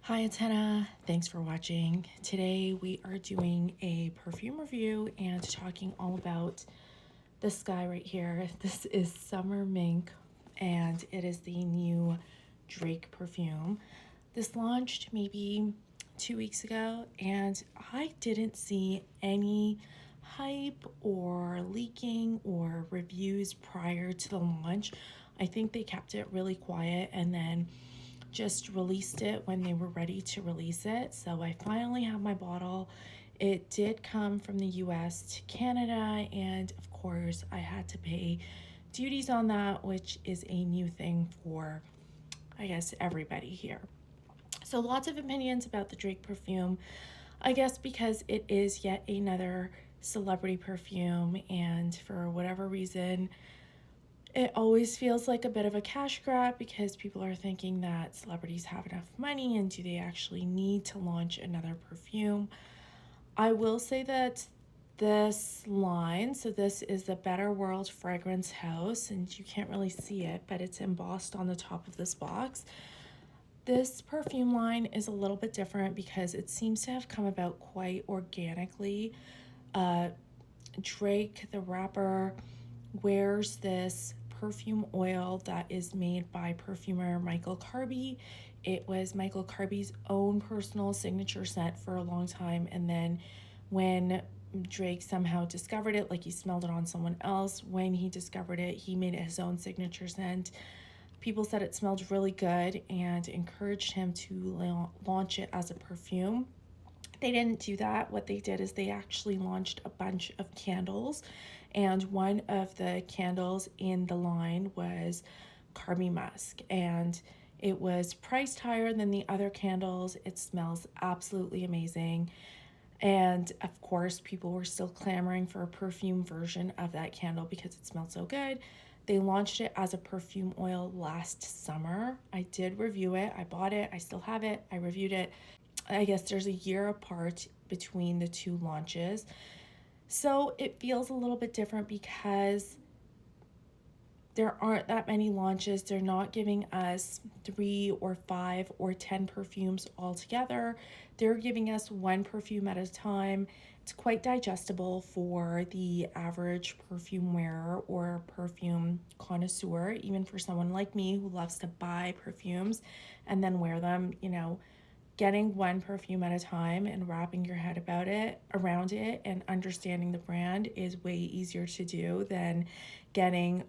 Hi, it's Hannah. Thanks for watching. Today we are doing a perfume review and talking all about this guy right here. This is Summer Mink and it is the new Drake perfume. This launched maybe 2 weeks ago and I didn't see any hype or leaking or reviews prior to the launch. I think they kept it really quiet and then just released it when they were ready to release it. So I finally have my bottle. It did come from the US to Canada, and of course I had to pay duties on that, which is a new thing for, I guess, everybody here. So lots of opinions about the Drake perfume, I guess because it is yet another celebrity perfume, and for whatever reason it always feels like a bit of a cash grab because people are thinking that celebrities have enough money and do they actually need to launch another perfume. I will say that this line, so this is the Better World Fragrance House, and you can't really see it, but it's embossed on the top of this box. This perfume line is a little bit different because it seems to have come about quite organically. Drake, the rapper, wears this perfume oil that is made by perfumer Michael Carby. It was Michael Carby's own personal signature scent for a long time, and then when Drake somehow discovered it, like he smelled it on someone else, when he discovered it, he made it his own signature scent. People said it smelled really good and encouraged him to launch it as a perfume. They didn't do that. What they did is they actually launched a bunch of candles, and one of the candles in the line was Carby Musk, and it was priced higher than the other candles. It smells absolutely amazing. And of course, people were still clamoring for a perfume version of that candle because it smelled so good. They launched it as a perfume oil last summer. I did review it. I bought it. I still have it. I reviewed it. I guess there's a year apart between the two launches. So it feels a little bit different because there aren't that many launches. They're not giving us 3 or 5 or 10 perfumes all together. They're giving us one perfume at a time. It's quite digestible for the average perfume wearer or perfume connoisseur, even for someone like me who loves to buy perfumes and then wear them, getting one perfume at a time and wrapping your head around it and understanding the brand is way easier to do than getting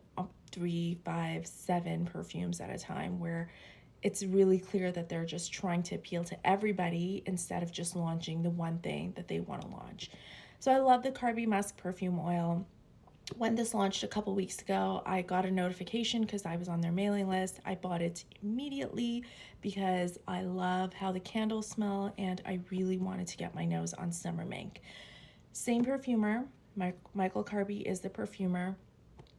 3, 5, 7 perfumes at a time, where it's really clear that they're just trying to appeal to everybody instead of just launching the one thing that they want to launch. So I love the Carby Musk perfume oil. When this launched a couple weeks ago, I got a notification because I was on their mailing list. I bought it immediately because I love how the candles smell and I really wanted to get my nose on Summer Mink. Same perfumer, Michael Carby is the perfumer.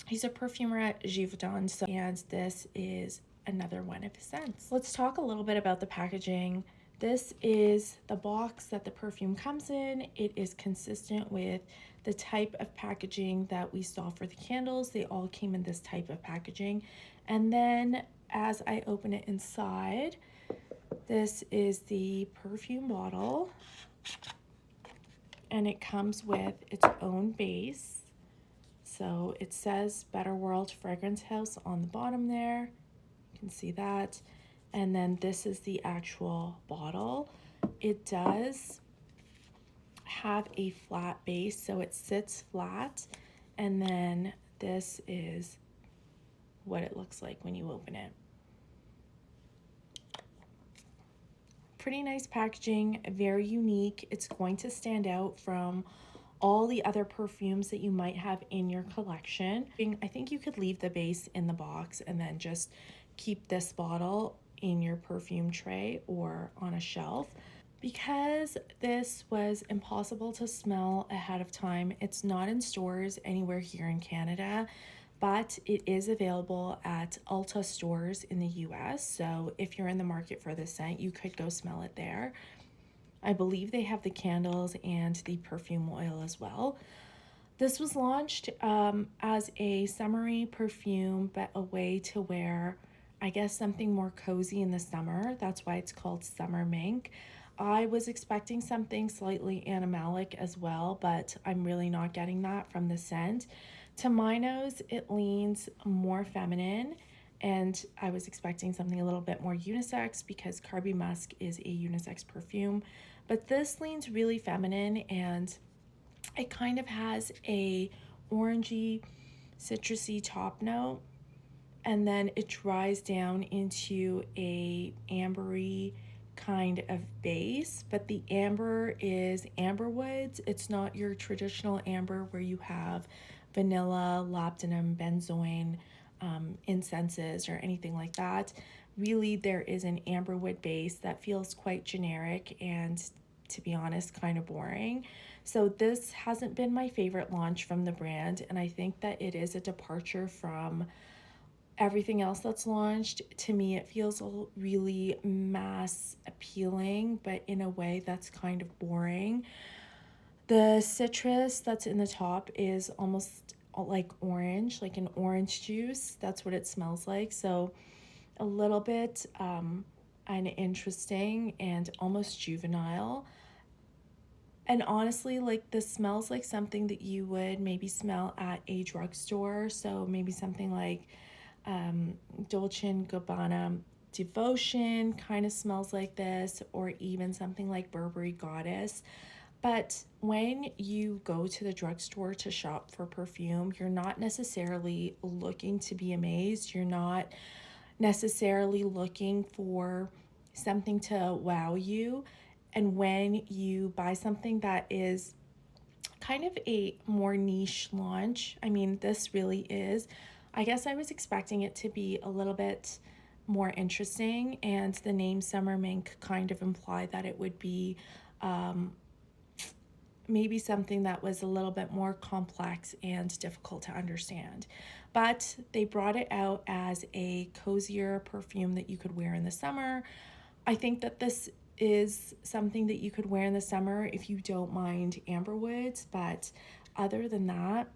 He's a perfumer at Givaudan, and this is another one of his scents. Let's talk a little bit about the packaging. This is the box that the perfume comes in. It is consistent with the type of packaging that we saw for the candles. They all came in this type of packaging. And then as I open it inside, this is the perfume bottle, and it comes with its own base. So it says Better World Fragrance House on the bottom there. You can see that. And then this is the actual bottle. It does have a flat base, so it sits flat. And then this is what it looks like when you open it. Pretty nice packaging, very unique. It's going to stand out from all the other perfumes that you might have in your collection. I think you could leave the base in the box and then just keep this bottle in your perfume tray or on a shelf. Because this was impossible to smell ahead of time, it's not in stores anywhere here in Canada, but it is available at Ulta stores in the US. So if you're in the market for this scent, you could go smell it there. I believe they have the candles and the perfume oil as well. This was launched as a summery perfume, but a way to wear I guess something more cozy in the summer. That's why it's called Summer Mink. I was expecting something slightly animalic as well, but I'm really not getting that from the scent. To my nose, it leans more feminine, and I was expecting something a little bit more unisex because Carby Musk is a unisex perfume. But this leans really feminine, and it kind of has a orangey, citrusy top note, and then it dries down into a ambery kind of base, but the amber is amber woods. It's not your traditional amber where you have vanilla, labdanum, benzoin, incenses, or anything like that. Really, there is an amberwood base that feels quite generic and, to be honest, kind of boring. So this hasn't been my favorite launch from the brand, and I think that it is a departure from everything else that's launched. To me, it feels really mass appealing, but in a way that's kind of boring. The citrus that's in the top is almost like orange, like an orange juice. That's what it smells like. So a little bit uninteresting and almost juvenile. And honestly, like, this smells like something that you would maybe smell at a drugstore. So maybe something like Dolce & Gabbana Devotion kind of smells like this, or even something like Burberry Goddess. But when you go to the drugstore to shop for perfume, you're not necessarily looking to be amazed. You're not necessarily looking for something to wow you. And when you buy something that is kind of a more niche launch, I mean, this really is. I guess I was expecting it to be a little bit more interesting, and the name Summer Mink kind of implied that it would be maybe something that was a little bit more complex and difficult to understand. But they brought it out as a cozier perfume that you could wear in the summer. I think that this is something that you could wear in the summer if you don't mind amberwoods, but other than that,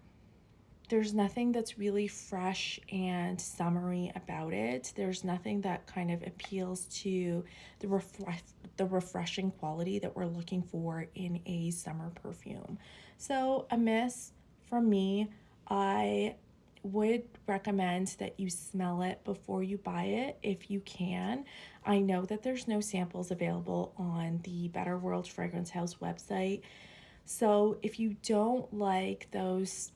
there's nothing that's really fresh and summery about it. There's nothing that kind of appeals to the refreshing quality that we're looking for in a summer perfume. So a miss from me. I would recommend that you smell it before you buy it if you can. I know that there's no samples available on the Better World Fragrance House website. So if you don't like those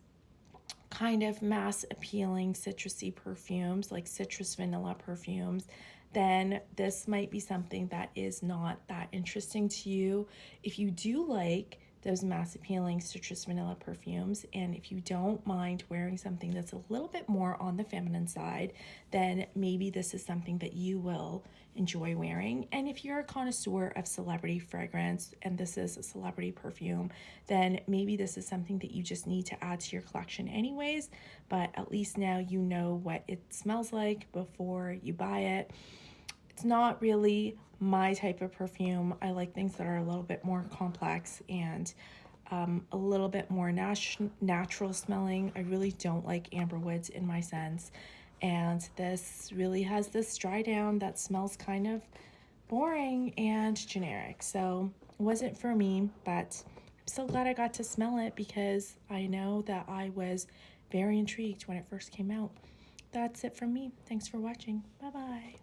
kind of mass appealing citrusy perfumes, like citrus vanilla perfumes, then this might be something that is not that interesting to you. If you do like those mass appealing citrus vanilla perfumes, and if you don't mind wearing something that's a little bit more on the feminine side, then maybe this is something that you will enjoy wearing. And if you're a connoisseur of celebrity fragrance and this is a celebrity perfume, then maybe this is something that you just need to add to your collection anyways, but at least now you know what it smells like before you buy it. It's not really my type of perfume. I like things that are a little bit more complex and a little bit more natural smelling. I really don't like amberwoods in my scents, and this really has this dry down that smells kind of boring and generic. So it wasn't for me, but I'm so glad I got to smell it because I know that I was very intrigued when it first came out. That's it from me. Thanks for watching. Bye bye.